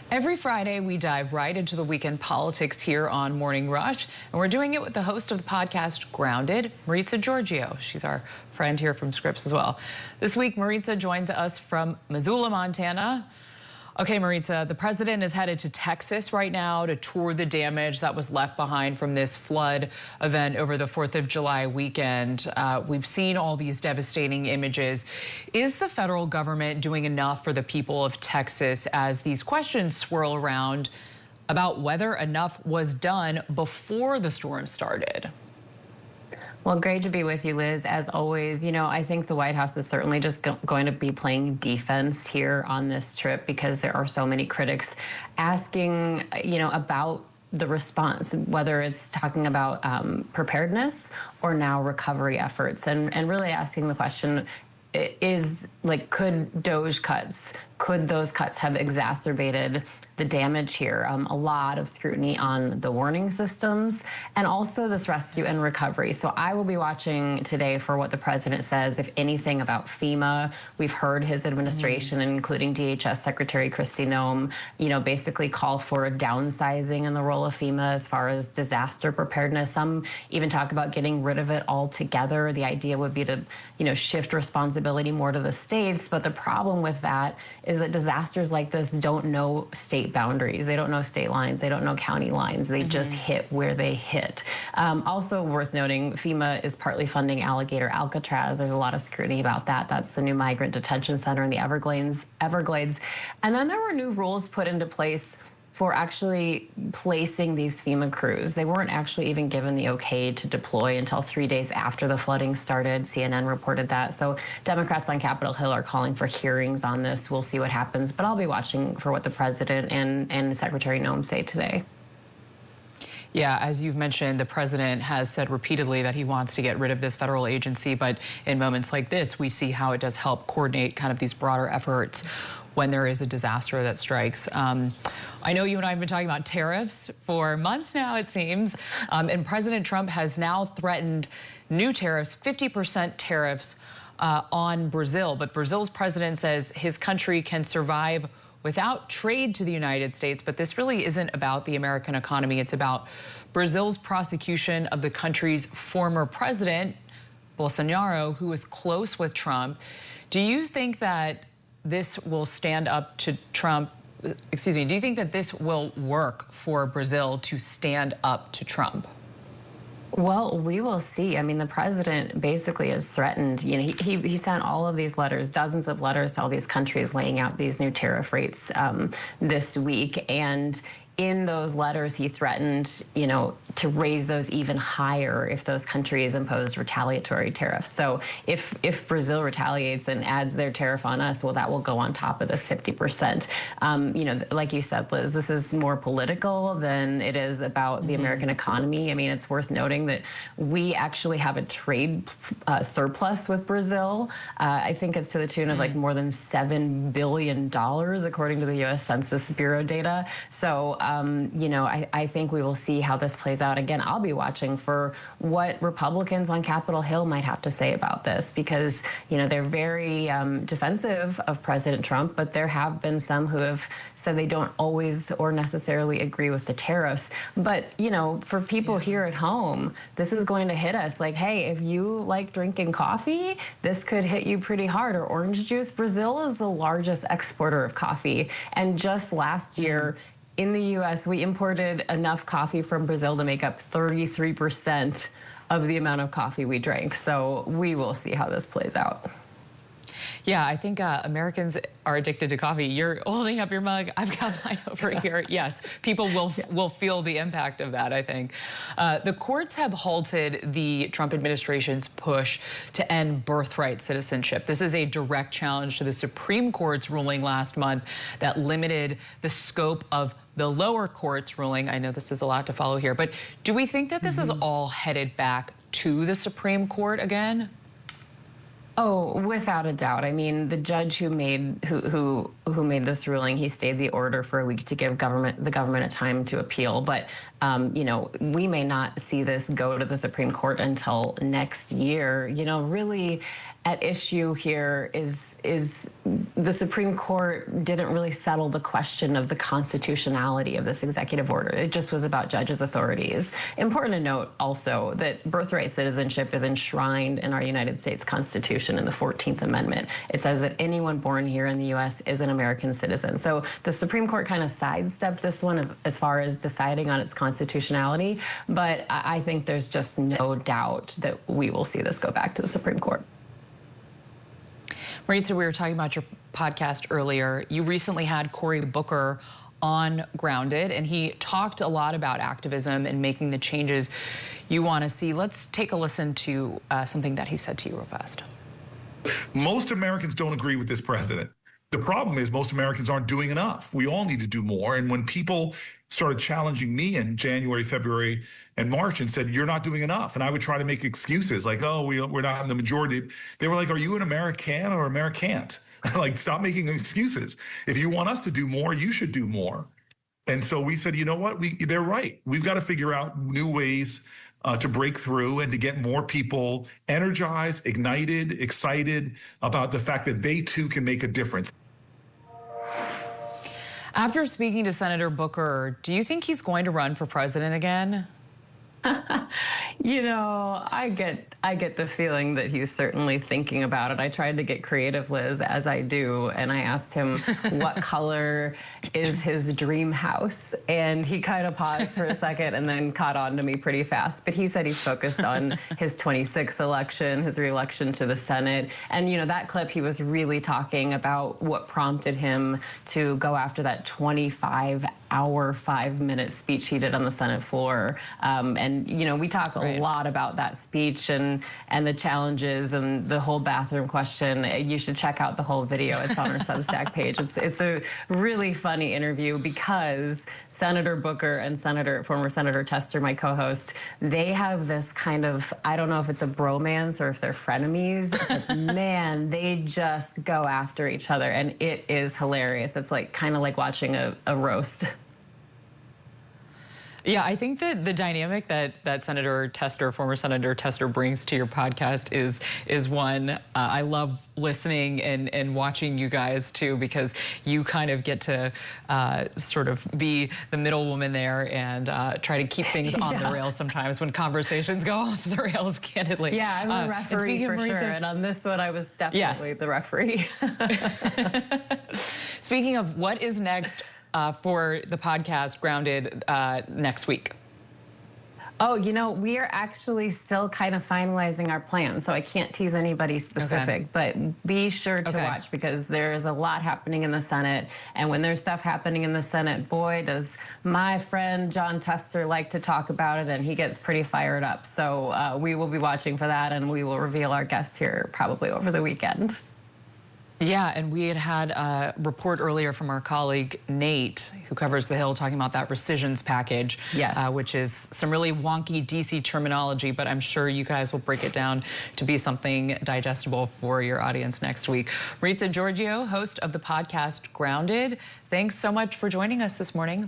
Every Friday, we dive right into the weekend politics here on Morning Rush, and we're doing it with the host of the podcast, Grounded, Maritza Giorgio. She's our friend here from Scripps as well. This week, Maritza joins us from Missoula, Montana. Okay, Maritza, the president is headed to Texas right now to tour the damage that was left behind from this flood event over the 4th of July weekend. We've seen all these devastating images. Is the federal government doing enough for the people of Texas as these questions swirl around about whether enough was done before the storm started? Well, great to be with you, Liz. As always, I think the White House is certainly just going to be playing defense here on this trip because there are so many critics asking, about the response, whether it's talking about preparedness or now recovery efforts, and really asking the question, could those cuts have exacerbated the damage here? A lot of scrutiny on the warning systems and also this rescue and recovery. So I will be watching today for what the president says, if anything, about FEMA. We've heard his administration, including DHS Secretary Kristi Noem, basically call for a downsizing in the role of FEMA as far as disaster preparedness. Some even talk about getting rid of it altogether. The idea would be to, shift responsibility more to the states. But the problem with that is that disasters like this don't know state boundaries. They don't know state lines. They don't know county lines. They just hit where they hit. Also worth noting, FEMA is partly funding Alligator Alcatraz. There's a lot of scrutiny about that. That's the new migrant detention center in the Everglades. And then there were new rules put into place for actually placing these FEMA crews. They weren't actually even given the okay to deploy until 3 days after the flooding started. CNN reported that. So Democrats on Capitol Hill are calling for hearings on this. We'll see what happens, but I'll be watching for what the president and Secretary Noem say today. Yeah, as you've mentioned, the president has said repeatedly that he wants to get rid of this federal agency, but in moments like this, we see how it does help coordinate kind of these broader efforts when there is a disaster that strikes. I know you and I have been talking about tariffs for months now, it seems, and President Trump has now threatened new tariffs, 50% tariffs on Brazil, but Brazil's president says his country can survive without trade to the United States, but this really isn't about the American economy. It's about Brazil's prosecution of the country's former president, Bolsonaro, who was close with Trump. Do you think that this will stand up to Trump? Excuse me, do you think that this will work for Brazil to stand up to Trump? Well, we will see. I mean, the president basically has threatened, he sent all of these letters, dozens of letters to all these countries laying out these new tariff rates this week. And in those letters, he threatened, to raise those even higher if those countries impose retaliatory tariffs. So if Brazil retaliates and adds their tariff on us, well, that will go on top of this 50%. Like you said, Liz, this is more political than it is about the American economy. I mean, it's worth noting that we actually have a trade surplus with Brazil. I think it's to the tune of more than $7 billion, according to the U.S. Census Bureau data. So, I think we will see how this plays out. Again, I'll be watching for what Republicans on Capitol Hill might have to say about this because, they're very defensive of President Trump, but there have been some who have said they don't always or necessarily agree with the tariffs. But, for people here at home, this is going to hit us like, hey, if you like drinking coffee, this could hit you pretty hard. Or orange juice. Brazil is the largest exporter of coffee. And just last year, in the U.S., we imported enough coffee from Brazil to make up 33% of the amount of coffee we drank. So we will see how this plays out. Yeah, I think Americans are addicted to coffee. You're holding up your mug. I've got mine over here. Yes, people will feel the impact of that, I think. The courts have halted the Trump administration's push to end birthright citizenship. This is a direct challenge to the Supreme Court's ruling last month that limited the scope of the lower court's ruling. I know this is a lot to follow here, but do we think that this is all headed back to the Supreme Court again? Oh, without a doubt. I mean, the judge who made this ruling, he stayed the order for a week to give the government a time to appeal. But we may not see this go to the Supreme Court until next year. Really, at issue here is the Supreme Court didn't really settle the question of the constitutionality of this executive order. It just was about judges' authorities. Important to note also that birthright citizenship is enshrined in our United States Constitution in the 14th Amendment. It says that anyone born here in the U.S. is an American citizen. So the Supreme Court kind of sidestepped this one as far as deciding on its constitutionality, but I think there's just no doubt that we will see this go back to the Supreme Court. Maritza, we were talking about your podcast earlier. You recently had Cory Booker on Grounded, and he talked a lot about activism and making the changes you want to see. Let's take a listen to something that he said to you real fast. Most Americans don't agree with this president. The problem is most Americans aren't doing enough. We all need to do more. And when people started challenging me in January, February, and March and said, you're not doing enough, and I would try to make excuses like, oh, we're not in the majority. They were like, are you an American or American't? Like, stop making excuses. If you want us to do more, you should do more. And so we said, you know what? They're right. We've got to figure out new ways to break through and to get more people energized, ignited, excited about the fact that they too can make a difference. After speaking to Senator Booker, do you think he's going to run for president again? You know, I get the feeling that he's certainly thinking about it. I tried to get creative, Liz, as I do, and I asked him what color is his dream house, and he kind of paused for a second and then caught on to me pretty fast. But he said he's focused on his 26th election, his reelection to the Senate, and you know, that clip he was really talking about what prompted him to go after that 25-hour, 5-minute speech he did on the Senate floor. And you know, we talk a lot about that speech and the challenges and the whole bathroom question. You should check out the whole video. It's on our Substack page. It's a really funny interview because Senator Booker and former Senator Tester, my co-host, they have this kind of, I don't know if it's a bromance or if they're frenemies, but man, they just go after each other, and it is hilarious. It's like kind of like watching a roast. Yeah, I think that the dynamic that former Senator Tester brings to your podcast is one I love listening and watching you guys too, because you kind of get to sort of be the middle woman there and try to keep things on the rails sometimes when conversations go off the rails, candidly. Yeah, I'm a referee for sure, and on this one I was definitely the referee. Speaking of what is next for the podcast Grounded next week? Oh, you know, we are actually still kind of finalizing our plan, so I can't tease anybody specific, but be sure to watch because there is a lot happening in the Senate, and when there's stuff happening in the Senate, boy, does my friend John Tester like to talk about it, and he gets pretty fired up. So we will be watching for that, and we will reveal our guests here probably over the weekend. Yeah, and we had a report earlier from our colleague Nate, who covers the Hill, talking about that rescissions package, which is some really wonky DC terminology, but I'm sure you guys will break it down to be something digestible for your audience next week. Maritza Giorgio, host of the podcast Grounded, thanks so much for joining us this morning.